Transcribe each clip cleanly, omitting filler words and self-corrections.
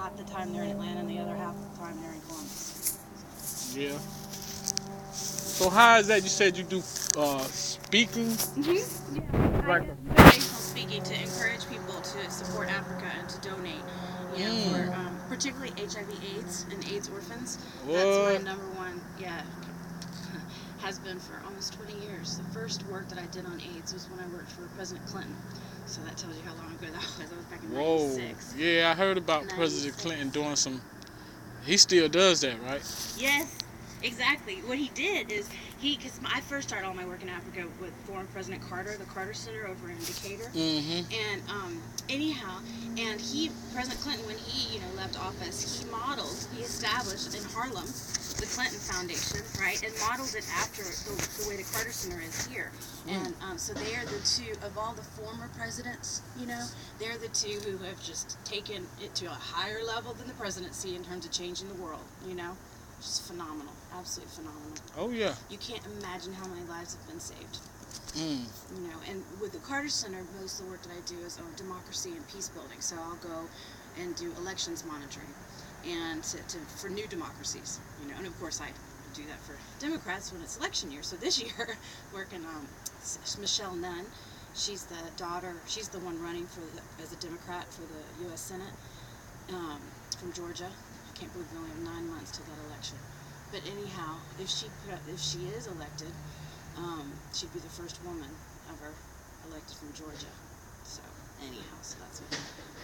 half the time they're in Atlanta and the other half the time they're in Columbus. Yeah. So how is that? You said you do speaking, Yeah, I like do motivational speaking to encourage people to support Africa and to donate. For particularly HIV/AIDS and AIDS orphans. That's my what? number one. Yeah, has been for almost 20 years. The first work that I did on AIDS was when I worked for President Clinton. So that tells you how long ago that was. That was back in Whoa. '96. Yeah, I heard about President 96. Clinton doing some. He still does that, right? Yes, exactly. What he did is because I first started all my work in Africa with former President Carter, the Carter Center over in Decatur. Mm-hmm. And anyhow, and President Clinton, when he left office, he established in Harlem the Clinton Foundation, right, and modeled it after the way the Carter Center is here. And so they are the two of all the former presidents. They're the two who have just taken it to a higher level than the presidency in terms of changing the world. Just phenomenal, absolutely phenomenal. Oh yeah. You can't imagine how many lives have been saved. Mm. And with the Carter Center, most of the work that I do is on democracy and peace building. So I'll go and do elections monitoring, and for new democracies. And of course I do that for Democrats when it's election year. So this year, working on Michelle Nunn. She's the daughter. She's the one running as a Democrat for the U.S. Senate from Georgia. I can't believe we only have 9 months till that election. But anyhow, if she is elected, she'd be the first woman ever elected from Georgia. So anyhow, so that's a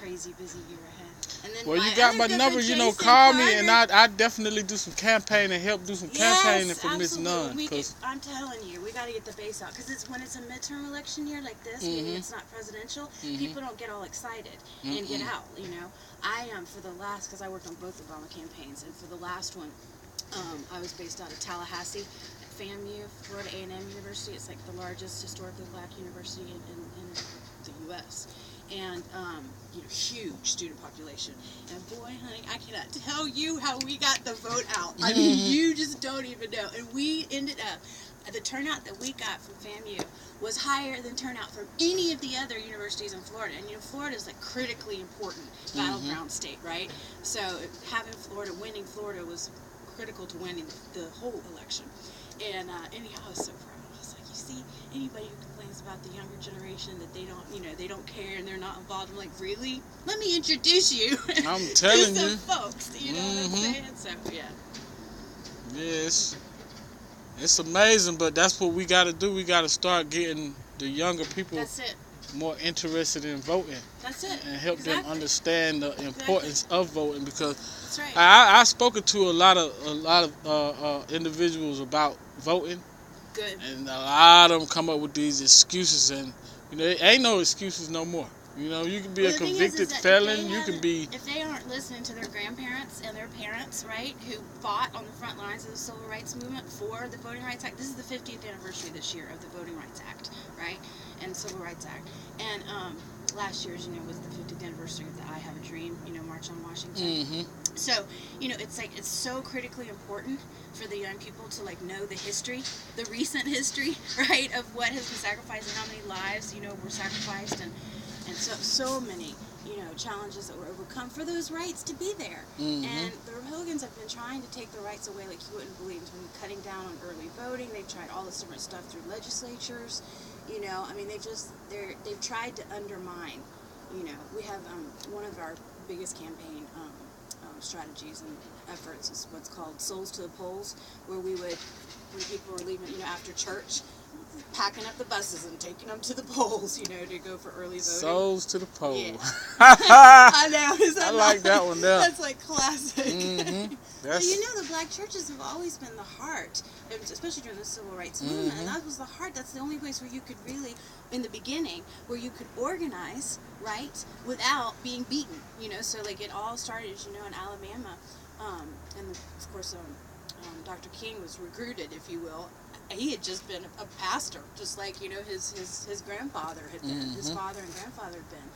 crazy busy year ahead. And then Well, you got my number. Call me, and I definitely do some campaigning, help do some campaigning for Miss Nunn. I'm telling you, we got to get the base out because when it's a midterm election year like this, meaning it's not presidential, people don't get all excited and get out. I for the last, because I worked on both Obama campaigns, and for the last one, I was based out of Tallahassee at FAMU, Florida A&M University. It's like the largest historically black university in the U.S. And huge student population. And boy, honey, I cannot tell you how we got the vote out. I mean, you just don't even know. And we ended up, the turnout that we got from FAMU was higher than turnout from any of the other universities in Florida. And Florida is like critically important battleground state, right? So winning Florida was critical to winning the whole election. And anyhow, I was so proud. I was like, you see, anybody who complains about the younger generation that they don't care and they're not involved, I'm like, really? Let me introduce you. I'm telling to you, some folks. You know what I'm saying? So yeah. Yes. It's amazing, but that's what we got to do. We got to start getting the younger people more interested in voting. That's it. And help them understand the importance of voting, because that's right. I've spoken to a lot of individuals about voting. Good. And a lot of them come up with these excuses, and there ain't no excuses no more. You can be a convicted felon. You can be. If they aren't listening to their grandparents and their parents, right, who fought on the front lines of the Civil Rights Movement for the Voting Rights Act. This is the 50th anniversary this year of the Voting Rights Act, right, and Civil Rights Act. And last year's, was the 50th anniversary of the I Have a Dream, March on Washington. So, it's so critically important for the young people to know the history, the recent history, right, of what has been sacrificed and how many lives, were sacrificed, and so many, challenges that were overcome for those rights to be there. And the Republicans have been trying to take the rights away like you wouldn't believe, in terms of cutting down on early voting. They've tried all this different stuff through legislatures. They've tried to undermine. We have one of our biggest campaign strategies and efforts is what's called Souls to the Polls, where we would, when people were leaving, after church, packing up the buses and taking them to the polls, to go for early voting. Souls to the polls. Yeah. I know. I like that one there. That's like classic. But the black churches have always been the heart, especially during the Civil Rights Movement, and that was the heart. That's the only place where you could really, in the beginning, where you could organize, right, without being beaten. So it all started, in Alabama, and of course, Dr. King was recruited, if you will. He had just been a pastor, just like his grandfather had been, his father and grandfather had been,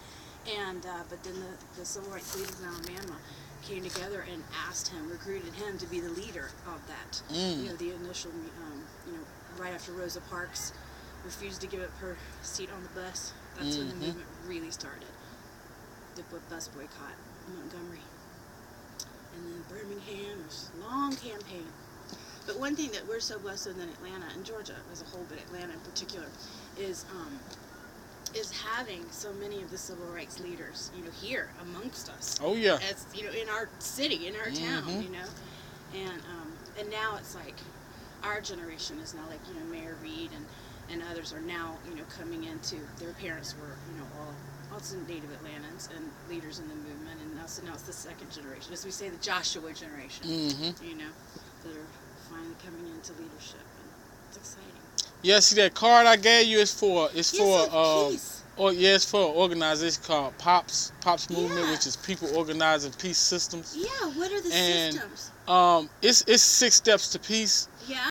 and but then the civil rights leaders in Alabama came together and recruited him to be the leader of that. The initial, right after Rosa Parks refused to give up her seat on the bus. That's when the movement really started. The bus boycott in Montgomery. Birmingham's long campaign. But one thing that we're so blessed with in Atlanta, and Georgia as a whole, but Atlanta in particular, is having so many of the civil rights leaders, you know, here amongst us. Oh yeah. As you know, in our city, in our town, you know, and now it's like our generation is now like, you know, Mayor Reed and others are now, you know, coming into, their parents were, you know, all also native Atlantans and leaders in the movement, and now it's the second generation, as we say, the Joshua generation, you know, that are finally coming into leadership, and it's exciting. Yeah, see that card I gave you is for Peace. it's for an organization called POPS movement, Yeah. which is People Organizing Peace Systems. Yeah, what are the And systems? It's 6 steps to peace. Yeah.